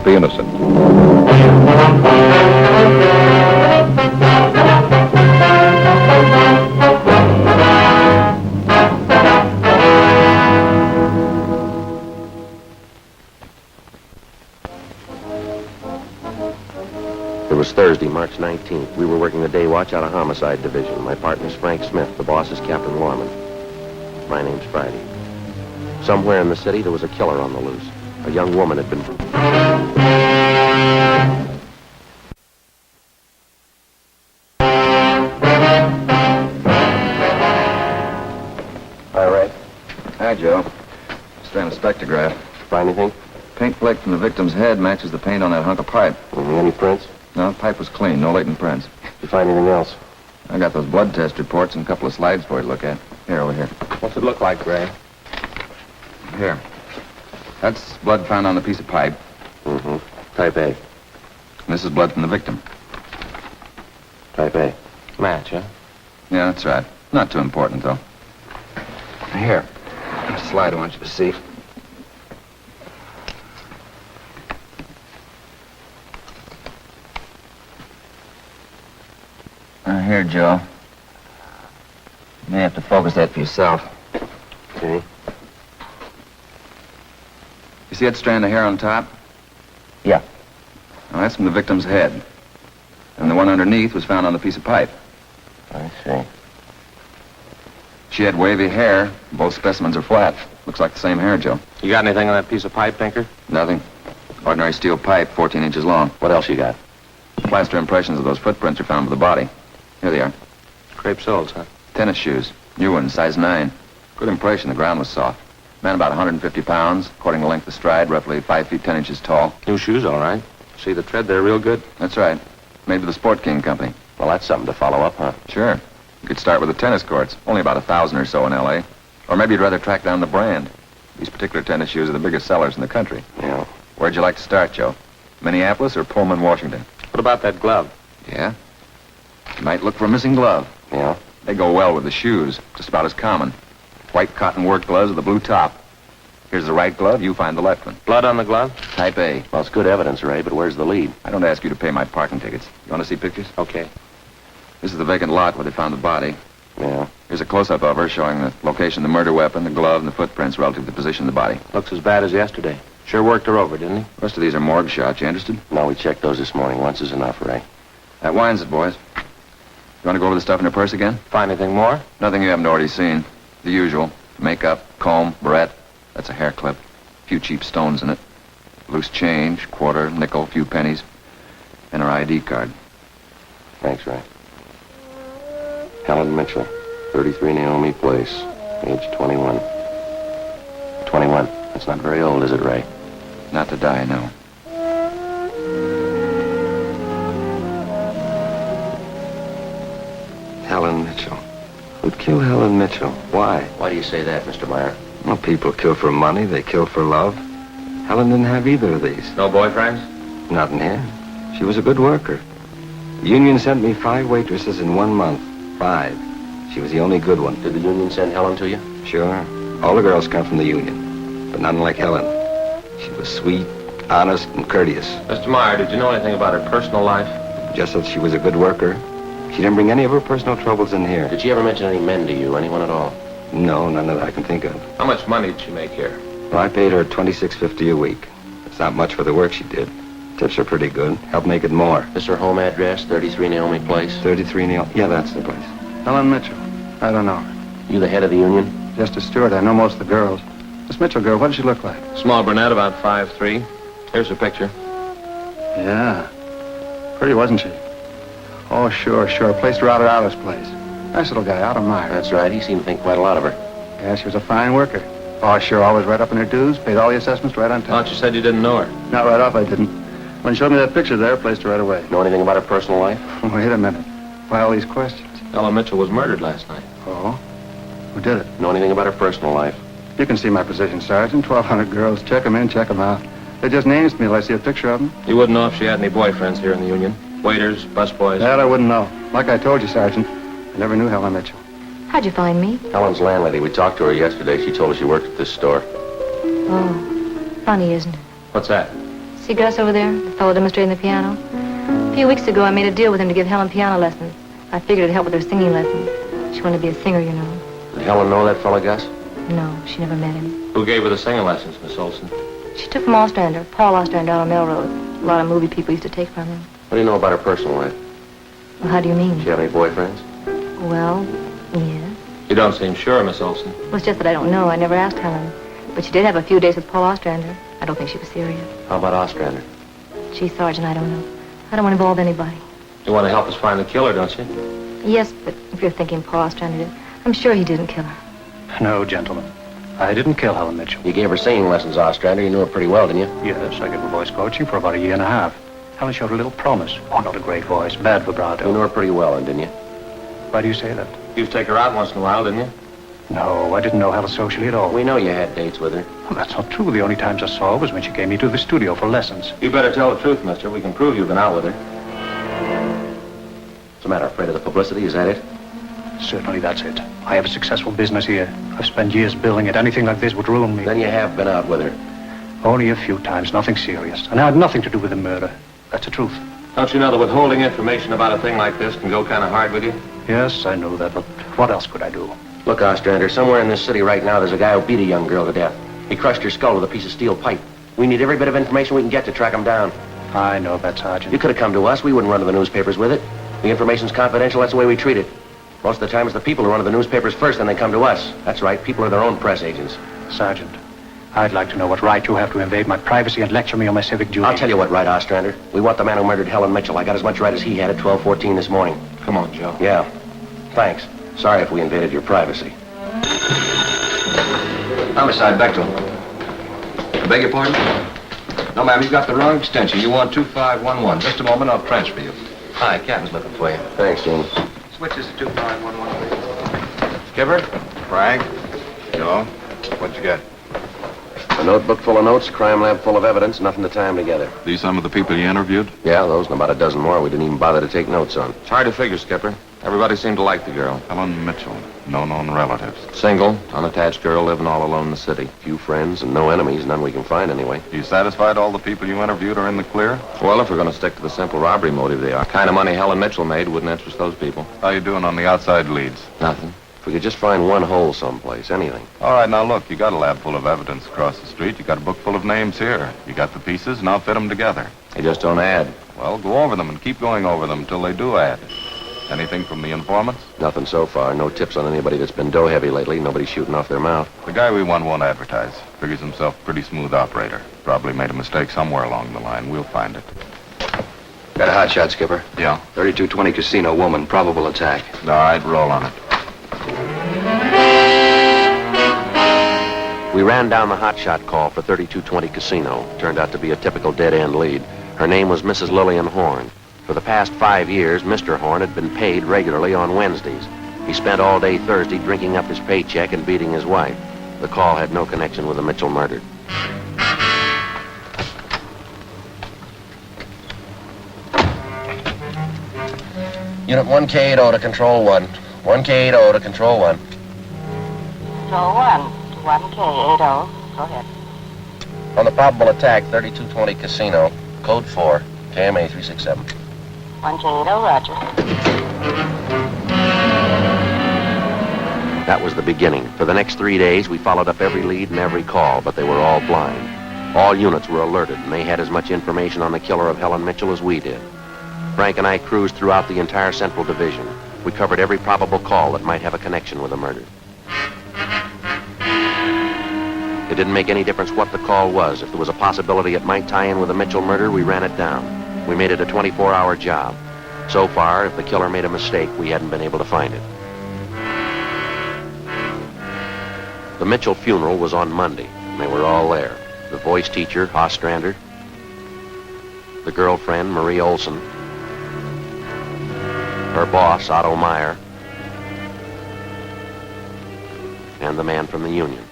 the innocent. It was Thursday, March 19th. We were working the day watch out of Homicide Division. My partner's Frank Smith. The boss is Captain Lorman. My name's Friday. Somewhere in the city, there was a killer on the loose. A young woman had been... Hi, Ray. Hi, Joe. Just ran a spectrograph. Find anything? Paint flake from the victim's head matches the paint on that hunk of pipe. Any prints? No, the pipe was clean. No latent prints. Did you find anything else? I got those blood test reports and a couple of slides for you to look at. Here, over here. What's it look like, Ray? Here. That's blood found on the piece of pipe. Mm-hmm. Type A. And this is blood from the victim. Type A. Match, huh? Yeah, that's right. Not too important, though. Here. A slide I want you to see. Here, Joe. You may have to focus that for yourself. See? You see that strand of hair on top? Yeah. Now, that's from the victim's head. And the one underneath was found on the piece of pipe. I see. She had wavy hair. Both specimens are flat. Looks like the same hair, Joe. You got anything on that piece of pipe, Pinker? Nothing. Ordinary steel pipe, 14 inches long. What else you got? Plaster impressions of those footprints are found with the body. Here they are. Crepe soles, huh? Tennis shoes. New ones, size 9. Good impression. The ground was soft. Man about 150 pounds. According to length of stride, roughly 5 feet 10 inches tall. New shoes, all right. See the tread there real good? That's right. Made for the Sport King Company. Well, that's something to follow up, huh? Sure. You could start with the tennis courts. Only about 1,000 or so in L.A. Or maybe you'd rather track down the brand. These particular tennis shoes are the biggest sellers in the country. Yeah. Where'd you like to start, Joe? Minneapolis or Pullman, Washington? What about that glove? Yeah? You might look for a missing glove. Yeah. They go well with the shoes. Just about as common. White cotton work gloves with a blue top. Here's the right glove. You find the left one. Blood on the glove? Type A. Well, it's good evidence, Ray, but where's the lead? I don't ask you to pay my parking tickets. You want to see pictures? Okay. This is the vacant lot where they found the body. Yeah. Here's a close-up of her showing the location of the murder weapon, the glove, and the footprints relative to the position of the body. Looks as bad as yesterday. Sure worked her over, didn't he? The rest of these are morgue shots. You interested? No, we checked those this morning. Once is enough, Ray. That winds it, boys. You want to go over the stuff in her purse again? Find anything more? Nothing you haven't already seen. The usual. Makeup, comb, barrette. That's a hair clip. A few cheap stones in it. Loose change, quarter, nickel, few pennies. And her ID card. Thanks, Ray. Helen Mitchell, 33 Naomi Place, age 21. 21. That's not very old, is it, Ray? Not to die, no. Helen Mitchell. Who'd kill Helen Mitchell? Why? Why do you say that, Mr. Meyer? Well, people kill for money, they kill for love. Helen didn't have either of these. No boyfriends? Not in here. She was a good worker. The union sent me 5 waitresses in 1 month. 5. She was the only good one. Did the union send Helen to you? Sure. All the girls come from the union. But none like Helen. She was sweet, honest, and courteous. Mr. Meyer, did you know anything about her personal life? Just that she was a good worker. She didn't bring any of her personal troubles in here. Did she ever mention any men to you, anyone at all? No, none that I can think of. How much money did she make here? Well, I paid her $26.50 a week. It's not much for the work she did. Tips are pretty good. Help make it more. Is her home address, 33 Naomi Place? 33 Neil. Yeah, that's the place. Helen Mitchell. I don't know her. You the head of the union? Just a steward. I know most of the girls. This Mitchell girl, what does she look like? Small brunette, about 5'3". Here's her picture. Yeah. Pretty, wasn't she? Oh, sure. Placed her out at Otto's place. Nice little guy, Otto Meyer. That's right. He seemed to think quite a lot of her. Yeah, she was a fine worker. Oh, sure, always right up in her dues. Paid all the assessments right on time. Thought you said you didn't know her. Not right off, I didn't. When she showed me that picture there, placed her right away. Know anything about her personal life? Wait a minute. Why all these questions? Helen Mitchell was murdered last night. Oh? Who did it? Know anything about her personal life? You can see my position, Sergeant. 1,200 girls. Check them in, check them out. They're just names to me till I see a picture of them. You wouldn't know if she had any boyfriends here in the union? Waiters, busboys? That I wouldn't know. Like I told you, Sergeant, I never knew Helen Mitchell. How'd you find me? Helen's landlady. We talked to her yesterday. She told us she worked at this store. Oh, funny, isn't it? What's that? See Gus over there, the fellow demonstrating the piano? A few weeks ago, I made a deal with him to give Helen piano lessons. I figured it'd help with her singing lessons. She wanted to be a singer, you know. Did Helen know that fellow, Gus? No, she never met him. Who gave her the singing lessons, Miss Olson? She took from Ostrander, Paul Ostrander out on Melrose. A lot of movie people used to take from him. What do you know about her personal life? Well, how do you mean? She have any boyfriends? Well, yeah. You don't seem sure, Miss Olson. Well, it's just that I don't know. I never asked Helen. But she did have a few days with Paul Ostrander. I don't think she was serious. How about Ostrander? Gee, Sergeant, I don't know. I don't want to involve anybody. You want to help us find the killer, don't you? Yes, but if you're thinking Paul Ostrander did, I'm sure he didn't kill her. No, gentlemen. I didn't kill Helen Mitchell. You gave her singing lessons, Ostrander. You knew her pretty well, didn't you? Yes, I gave her voice coaching for about a year and a half. Helen showed a little promise. Oh, not a great voice. Bad vibrato. You knew her pretty well, then, didn't you? Why do you say that? You'd take her out once in a while, didn't you? No, I didn't know Helen socially at all. We know you had dates with her. Well, that's not true. The only times I saw her was when she came here to the studio for lessons. You better tell the truth, mister. We can prove you've been out with her. What's the matter? Afraid of the publicity? Is that it? Certainly that's it. I have a successful business here. I've spent years building it. Anything like this would ruin me. Then you have been out with her. Only a few times, nothing serious. And I had nothing to do with the murder. That's the truth. Don't you know that withholding information about a thing like this can go kind of hard with you? Yes, I know that, but what else could I do? Look, Ostrander, somewhere in this city right now, there's a guy who beat a young girl to death. He crushed her skull with a piece of steel pipe. We need every bit of information we can get to track him down. I know that, Sergeant. You could have come to us. We wouldn't run to the newspapers with it. The information's confidential. That's the way we treat it. Most of the time, it's the people who run to the newspapers first, then they come to us. That's right. People are their own press agents. Sergeant, I'd like to know what right you have to invade my privacy and lecture me on my civic duty. I'll tell you what right, Ostrander. We want the man who murdered Helen Mitchell. I got as much right as he had at 12:14 this morning. Come on, Joe. Yeah. Thanks. Sorry if we invaded your privacy. Homicide, Bechtel. I beg your pardon? No, ma'am, you've got the wrong extension. You want 2511. Just a moment, I'll transfer you. Hi, Captain's looking for you. Thanks, James. Switch is to 2511, please. Skipper? Frank? Joe? What you got? A notebook full of notes, crime lab full of evidence, nothing to tie them together. These some of the people you interviewed? Yeah, those and about a dozen more we didn't even bother to take notes on. It's hard to figure, Skipper. Everybody seemed to like the girl. Helen Mitchell, no known relatives. Single, unattached girl living all alone in the city. Few friends and no enemies, none we can find anyway. You satisfied all the people you interviewed are in the clear? Well, if we're going to stick to the simple robbery motive, they are. The kind of money Helen Mitchell made wouldn't interest those people. How you doing on the outside leads? Nothing. If we could just find one hole someplace, anything. All right, now look, you got a lab full of evidence across the street. You got a book full of names here. You got the pieces, and I'll fit them together. They just don't add. Well, go over them and keep going over them until they do add. Anything from the informants? Nothing so far. No tips on anybody that's been dough heavy lately. Nobody shooting off their mouth. The guy we won won't advertise. Figures himself a pretty smooth operator. Probably made a mistake somewhere along the line. We'll find it. Got a hot shot, Skipper. Yeah? 3220 Casino, woman, probable attack. All right, roll on it. We ran down the hotshot call for 3220 Casino. Turned out to be a typical dead-end lead. Her name was Mrs. Lillian Horn. For the past 5 years, Mr. Horn had been paid regularly on Wednesdays. He spent all day Thursday drinking up his paycheck and beating his wife. The call had no connection with the Mitchell murder. Unit 1K80 to Control 1. 1K80 to Control 1. Control 1, 1K80. Go ahead. On the probable attack, 3220 Casino, Code 4, KMA 367. 1K80, roger. That was the beginning. For the next 3 days, we followed up every lead and every call, but they were all blind. All units were alerted, and they had as much information on the killer of Helen Mitchell as we did. Frank and I cruised throughout the entire Central Division. We covered every probable call that might have a connection with the murder. It didn't make any difference what the call was. If there was a possibility it might tie in with the Mitchell murder, we ran it down. We made it a 24-hour job. So far, if the killer made a mistake, we hadn't been able to find it. The Mitchell funeral was on Monday, and they were all there. The voice teacher, Ostrander, the girlfriend, Marie Olson, her boss, Otto Meyer, and the man from the union.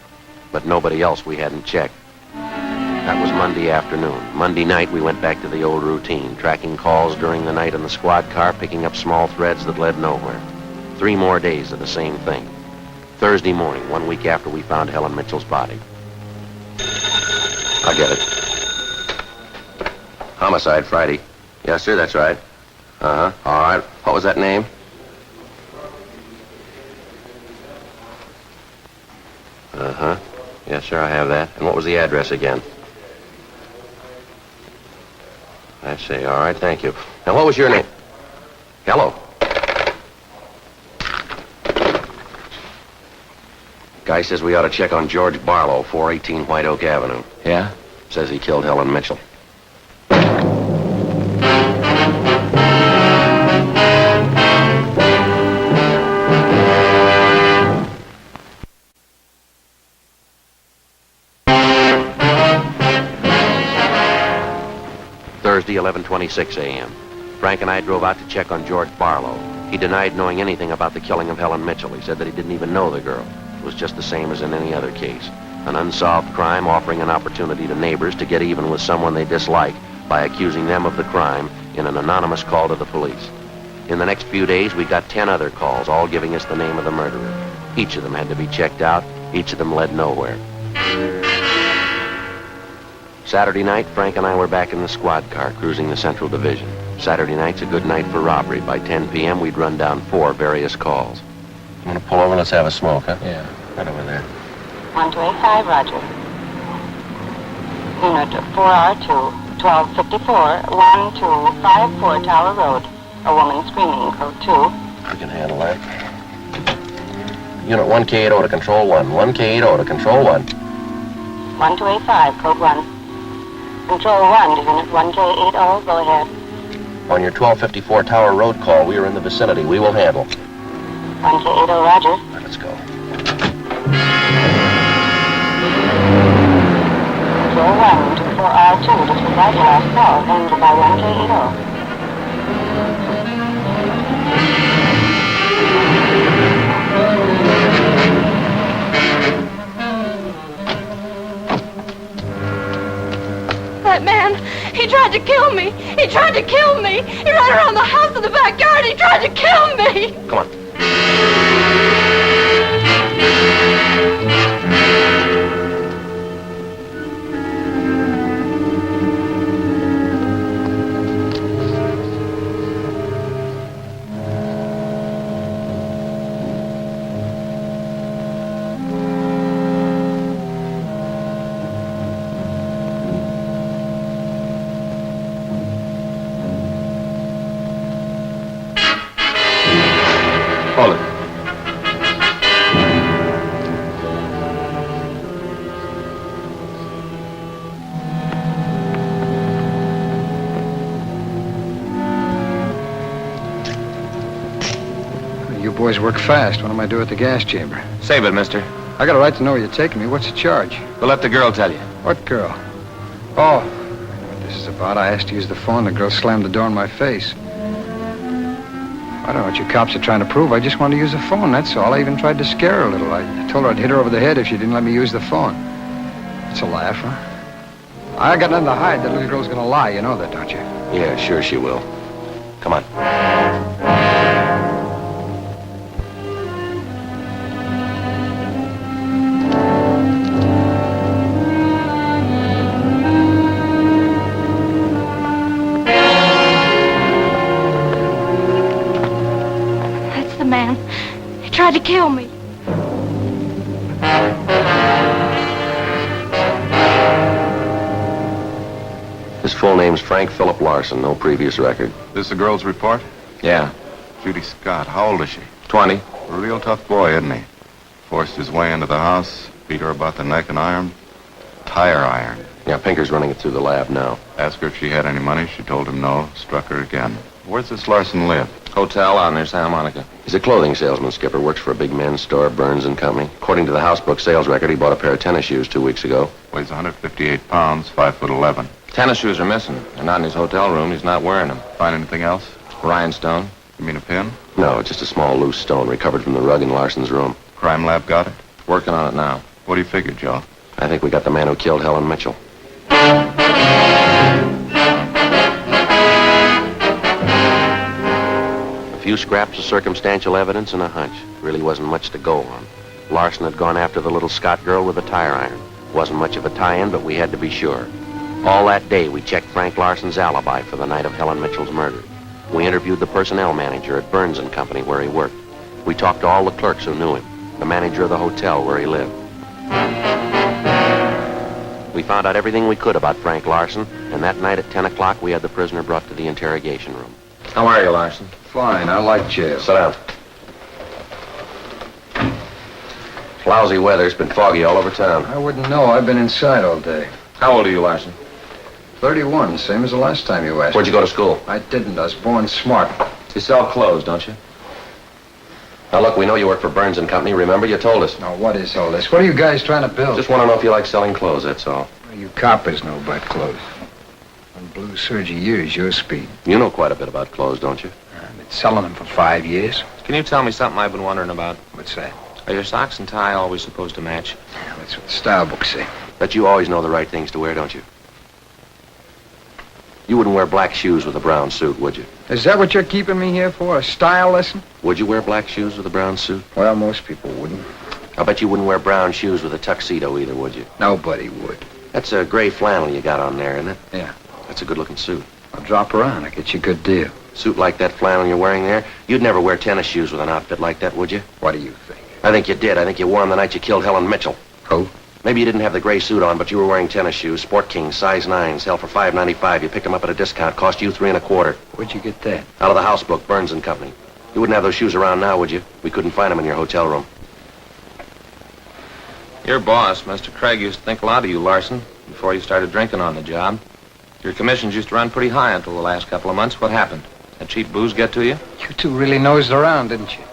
But nobody else we hadn't checked. That was Monday afternoon. Monday night, we went back to the old routine, tracking calls during the night in the squad car, picking up small threads that led nowhere. 3 more days of the same thing. Thursday morning, 1 week after we found Helen Mitchell's body. I get it. Homicide, Friday. Yes, sir, that's right. Uh-huh. All right. What was that name? Uh-huh. Yes, sir, I have that. And what was the address again? I see. All right, thank you. Now, what was your name? Hello. Guy says we ought to check on George Barlow, 418 White Oak Avenue. Yeah? Says he killed Helen Mitchell. Thursday, 11:26 a.m. Frank and I drove out to check on George Barlow. He denied knowing anything about the killing of Helen Mitchell. He said that he didn't even know the girl. It was just the same as in any other case. An unsolved crime offering an opportunity to neighbors to get even with someone they dislike by accusing them of the crime in an anonymous call to the police. In the next few days, we got 10 other calls, all giving us the name of the murderer. Each of them had to be checked out. Each of them led nowhere. Saturday night, Frank and I were back in the squad car cruising the Central Division. Saturday night's a good night for robbery. By 10 p.m., we'd run down 4 various calls. You want to pull over? Let's have a smoke, huh? Yeah. Right over there. 1285, roger. Unit 4R2, 1254, 1254 Tower Road. A woman screaming, code 2. We can handle that. Unit 1K80 to Control 1. 1K80 to Control 1. 1285, code 1. Control 1 to Unit 1K80, go ahead. On your 1254 Tower Road call, we are in the vicinity. We will handle. 1K80, roger. All right, let's go. Control 1 to 4R2, disregard your last call, handled by 1K80. That man, he tried to kill me. He tried to kill me. He ran around the house in the backyard. He tried to kill me. Come on. Hold it. You boys work fast. What am I doing at the gas chamber? Save it, mister. I got a right to know where you're taking me. What's the charge? We'll let the girl tell you. What girl? Oh, I know what this is about. I asked to use the phone. The girl slammed the door in my face. I don't know what you cops are trying to prove. I just wanted to use the phone, that's all. I even tried to scare her a little. I told her I'd hit her over the head if she didn't let me use the phone. It's a laugh, huh? I got nothing to hide. That little girl's gonna lie. You know that, don't you? Yeah, sure she will. Come on. That's the man. He tried to kill me. His full name's Frank Philip Larson. No previous record. This the girl's report? Yeah. Judy Scott. How old is she? 20. A real tough boy, isn't he? Forced his way into the house, beat her about the neck and iron. Tire iron. Yeah, Pinker's running it through the lab now. Asked her if she had any money. She told him no. Struck her again. Where's this Larson live? Hotel out near Santa Monica. He's a clothing salesman, Skipper. Works for a big men's store, Burns and Company. According to the housebook sales record, he bought a pair of tennis shoes 2 weeks ago. Weighs 158 pounds, 5'11". Tennis shoes are missing. They're not in his hotel room. He's not wearing them. Find anything else? Rhinestone. You mean a pin? No, just a small loose stone recovered from the rug in Larson's room. Crime lab got it? Working on it now. What do you figure, Joe? I think we got the man who killed Helen Mitchell. A few scraps of circumstantial evidence and a hunch. Really wasn't much to go on. Larson had gone after the little Scott girl with a tire iron. Wasn't much of a tie-in, but we had to be sure. All that day, we checked Frank Larson's alibi for the night of Helen Mitchell's murder. We interviewed the personnel manager at Burns & Company where he worked. We talked to all the clerks who knew him, the manager of the hotel where he lived. We found out everything we could about Frank Larson, and that night at 10 o'clock, we had the prisoner brought to the interrogation room. How are you, Larson? Fine, I like jail. Sit down. Lousy weather. It's been foggy all over town. I wouldn't know. I've been inside all day. How old are you, Larson? 31, same as the last time you asked. Where'd you go to school? I didn't. I was born smart. You sell clothes, don't you? Now, look, we know you work for Burns & Company. Remember, you told us. Now, what is all this? What are you guys trying to build? Just want to know if you like selling clothes, that's all. Well, you coppers know about clothes. One blue serge a year is your speed. You know quite a bit about clothes, don't you? I've been selling them for 5 years. Can you tell me something I've been wondering about? What's that? Are your socks and tie always supposed to match? Yeah, that's what the style books say. Bet you always know the right things to wear, don't you? You wouldn't wear black shoes with a brown suit, would you? Is that what you're keeping me here for, a style lesson? Would you wear black shoes with a brown suit? Well, most people wouldn't. I bet you wouldn't wear brown shoes with a tuxedo either, would you? Nobody would. That's a gray flannel you got on there, isn't it? Yeah. That's a good-looking suit. I'll drop around. I'll get you a good deal. Suit like that flannel you're wearing there, you'd never wear tennis shoes with an outfit like that, would you? What do you think? I think you did. I think you wore them the night you killed Helen Mitchell. Who? Maybe you didn't have the gray suit on, but you were wearing tennis shoes, Sport Kings, size 9s, held for $5.95. You picked them up at a discount, cost you $3 1/4. Where'd you get that? Out of the house book, Burns & Company. You wouldn't have those shoes around now, would you? We couldn't find them in your hotel room. Your boss, Mr. Craig, used to think a lot of you, Larson, before you started drinking on the job. Your commissions used to run pretty high until the last couple of months. What happened? That cheap booze get to you? You two really nosed around, didn't you?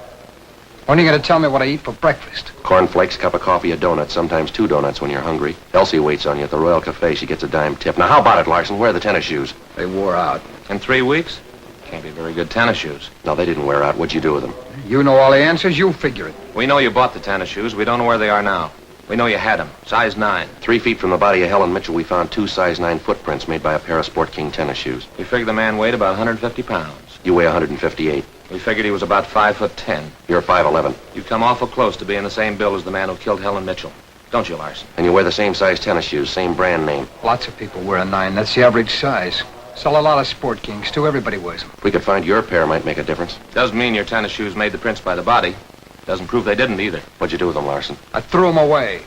When are you going to tell me what I eat for breakfast? Cornflakes, cup of coffee, a donut, sometimes 2 donuts when you're hungry. Elsie waits on you at the Royal Cafe. She gets a dime tip. Now, how about it, Larson? Where are the tennis shoes? They wore out. In 3 weeks? Can't be very good tennis shoes. No, they didn't wear out. What'd you do with them? You know all the answers. You figure it. We know you bought the tennis shoes. We don't know where they are now. We know you had them. Size 9. 3 feet from the body of Helen Mitchell, we found 2 size 9 footprints made by a pair of Sport King tennis shoes. We figured the man weighed about 150 pounds. You weigh 158. We figured he was about 5'10". You're 5'11". You come awful close to being the same build as the man who killed Helen Mitchell. Don't you, Larson? And you wear the same size tennis shoes, same brand name. Lots of people wear a 9. That's the average size. Sell a lot of Sport Kings, too. Everybody wears them. If we could find your pair, might make a difference. Doesn't mean your tennis shoes made the prints by the body. Doesn't prove they didn't either. What'd you do with them, Larson? I threw them away.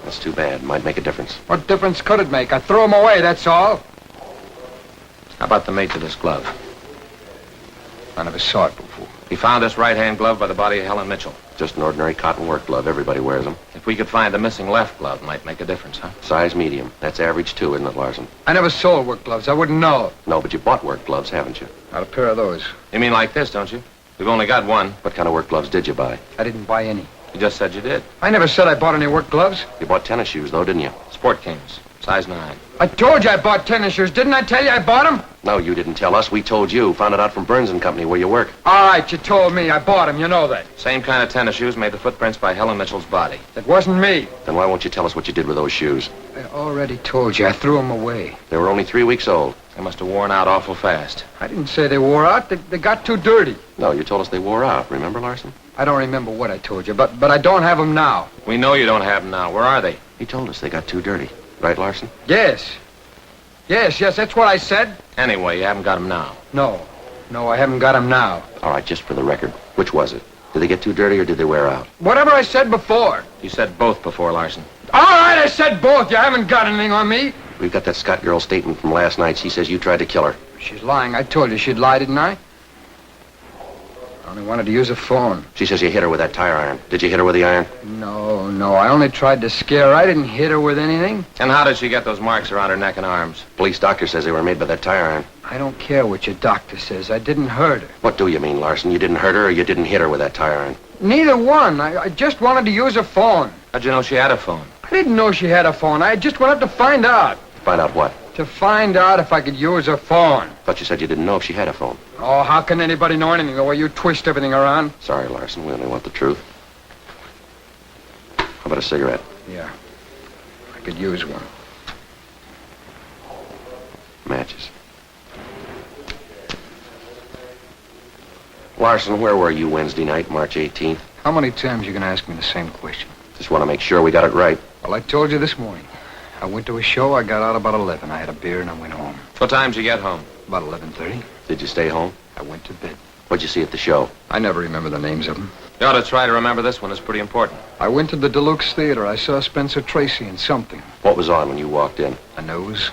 That's too bad. Might make a difference. What difference could it make? I threw them away, that's all. How about the mate to this glove? I never saw it before. He found this right-hand glove by the body of Helen Mitchell. Just an ordinary cotton work glove. Everybody wears them. If we could find the missing left glove, might make a difference, huh? Size medium. That's average, too, isn't it, Larson? I never sold work gloves. I wouldn't know. No, but you bought work gloves, haven't you? Not a pair of those. You mean like this, don't you? We've only got one. What kind of work gloves did you buy? I didn't buy any. You just said you did. I never said I bought any work gloves. You bought tennis shoes, though, didn't you? Sport Kings. Size 9. I told you I bought tennis shoes. Didn't I tell you I bought them? No, you didn't tell us. We told you. Found it out from Burns & Company where you work. All right, you told me. I bought them. You know that. Same kind of tennis shoes made the footprints by Helen Mitchell's body. It wasn't me. Then why won't you tell us what you did with those shoes? I already told you. I threw them away. They were only 3 weeks old. They must have worn out awful fast. I didn't say they wore out. They got too dirty. No, you told us they wore out. Remember, Larson? I don't remember what I told you, but I don't have them now. We know you don't have them now. Where are they? He told us they got too dirty. Right, Larson? Yes. Yes, that's what I said. Anyway, you haven't got them now. No, I haven't got them now. All right, just for the record, which was it? Did they get too dirty or did they wear out? Whatever I said before. You said both before, Larson. All right, I said both. You haven't got anything on me. We've got that Scott girl's statement from last night. She says you tried to kill her. She's lying. I told you she'd lie, didn't I? I only wanted to use a phone. She says you hit her with that tire iron. Did you hit her with the iron? No. I only tried to scare her. I didn't hit her with anything. And how did she get those marks around her neck and arms? Police doctor says they were made by that tire iron. I don't care what your doctor says. I didn't hurt her. What do you mean, Larson? You didn't hurt her or you didn't hit her with that tire iron? Neither one. I just wanted to use a phone. How'd you know she had a phone? I didn't know she had a phone. I just wanted to find out. Find out what? To find out if I could use her phone. Thought you said you didn't know if she had a phone. Oh, how can anybody know anything the way you twist everything around? Sorry, Larson. We only want the truth. How about a cigarette? Yeah. I could use one. Matches. Larson, where were you Wednesday night, March 18th? How many times are you going to ask me the same question? Just want to make sure we got it right. Well, I told you this morning. I went to a show. I got out about 11. I had a beer and I went home. What time did you get home? About 11:30. Did you stay home? I went to bed. What'd you see at the show? I never remember the names of them. You ought to try to remember this one. It's pretty important. I went to the Deluxe Theater. I saw Spencer Tracy in something. What was on when you walked in? A news.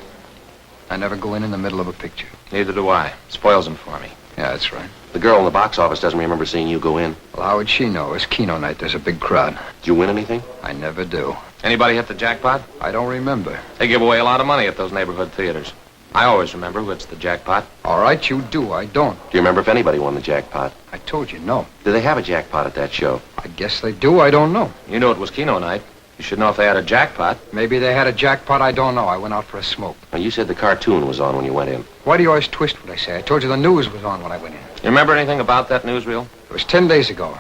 I never go in the middle of a picture. Neither do I. Spoils them for me. Yeah, that's right. The girl in the box office doesn't remember seeing you go in. Well, how would she know? It's Keno night. There's a big crowd. Did you win anything? I never do. Anybody hit the jackpot? I don't remember. They give away a lot of money at those neighborhood theaters. I always remember who hits the jackpot. All right, you do. I don't. Do you remember if anybody won the jackpot? I told you, no. Did they have a jackpot at that show? I guess they do. I don't know. You knew it was Keno night. You should know if they had a jackpot. Maybe they had a jackpot. I don't know. I went out for a smoke. Now, you said the cartoon was on when you went in. Why do you always twist what I say? I told you the news was on when I went in. You remember anything about that newsreel? It was 10 days ago.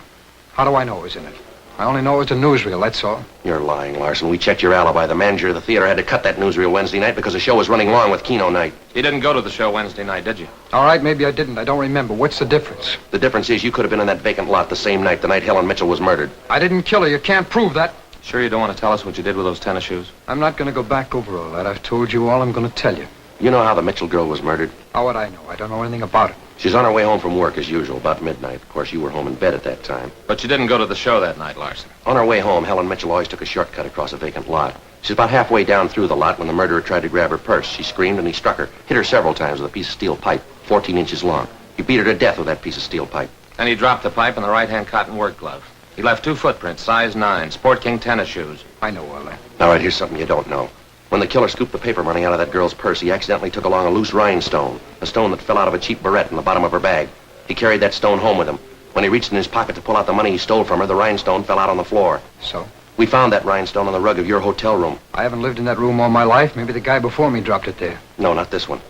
How do I know it was in it? I only know it was a newsreel, that's all. You're lying, Larson. We checked your alibi. The manager of the theater had to cut that newsreel Wednesday night because the show was running long with Keno night. You didn't go to the show Wednesday night, did you? All right, maybe I didn't. I don't remember. What's the difference? The difference is you could have been in that vacant lot the same night, the night Helen Mitchell was murdered. I didn't kill her. You can't prove that. Sure you don't want to tell us what you did with those tennis shoes? I'm not going to go back over all that. I've told you all I'm going to tell you. You know how the Mitchell girl was murdered? How would I know? I don't know anything about it. She's on her way home from work as usual, about midnight. Of course, you were home in bed at that time. But you didn't go to the show that night, Larson. On her way home, Helen Mitchell always took a shortcut across a vacant lot. She's about halfway down through the lot when the murderer tried to grab her purse. She screamed and he struck her, hit her several times with a piece of steel pipe, 14 inches long. He beat her to death with that piece of steel pipe. And he dropped the pipe in the right-hand cotton work glove. He left 2 footprints, size 9, Sport King tennis shoes. I know all that. All right, here's something you don't know. When the killer scooped the paper money out of that girl's purse, he accidentally took along a loose rhinestone, a stone that fell out of a cheap barrette in the bottom of her bag. He carried that stone home with him. When he reached in his pocket to pull out the money he stole from her, the rhinestone fell out on the floor. So? We found that rhinestone on the rug of your hotel room. I haven't lived in that room all my life. Maybe the guy before me dropped it there. No, not this one.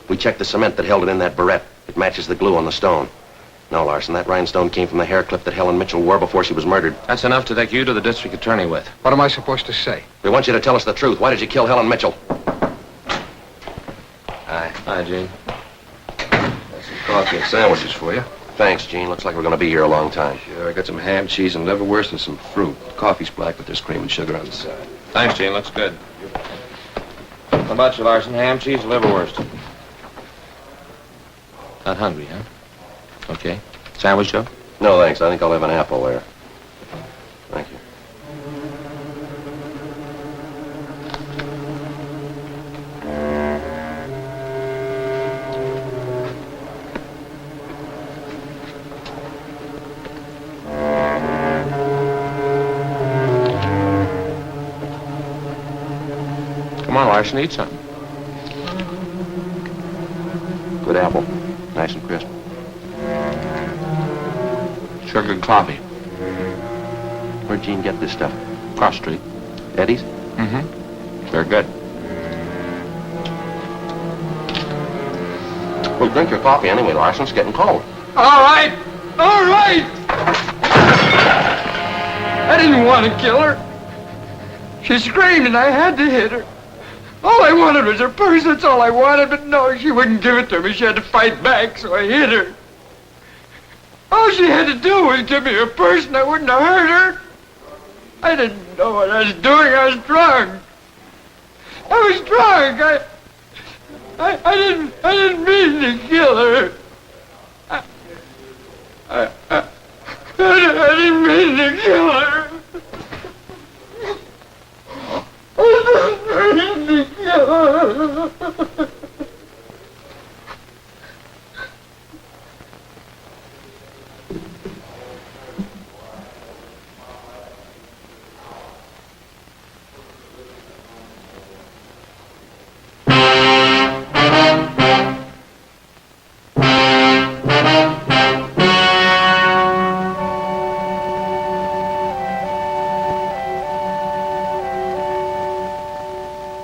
We checked the cement that held it in that barrette. It matches the glue on the stone. No, Larson, that rhinestone came from the hair clip that Helen Mitchell wore before she was murdered. That's enough to take you to the district attorney with. What am I supposed to say? We want you to tell us the truth. Why did you kill Helen Mitchell? Hi. Hi, Gene. Got some coffee and sandwiches for you. Thanks, Gene. Looks like we're going to be here a long time. Sure, I got some ham, cheese, and liverwurst and some fruit. The coffee's black, but there's cream and sugar on the side. Thanks, Gene. Looks good. How about you, Larson? Ham, cheese, liverwurst. Not hungry, huh? Okay. Sandwich, Joe? No, thanks. I think I'll have an apple there. Thank you. Come on, Larson, eat something. Good apple. Nice and crisp. Sugar and coffee. Where'd Gene get this stuff? Cross Street. Eddie's? Mm-hmm. Very good. Well, drink your coffee anyway, Larson. It's getting cold. All right! All right! I didn't want to kill her. She screamed and I had to hit her. All I wanted was her purse, that's all I wanted, but no, she wouldn't give it to me. She had to fight back, so I hit her. All she had to do was give me her purse and I wouldn't have hurt her. I didn't know what I was doing. I was drunk. I was drunk. I didn't mean to kill her. I didn't mean to kill her. I didn't mean to kill her.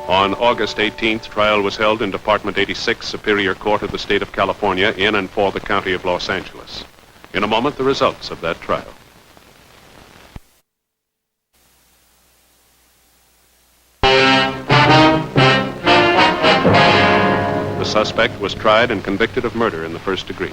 On August 18th, trial was held in Department 86, Superior Court of the State of California, in and for the County of Los Angeles. In a moment, the results of that trial. The suspect was tried and convicted of murder in the first degree.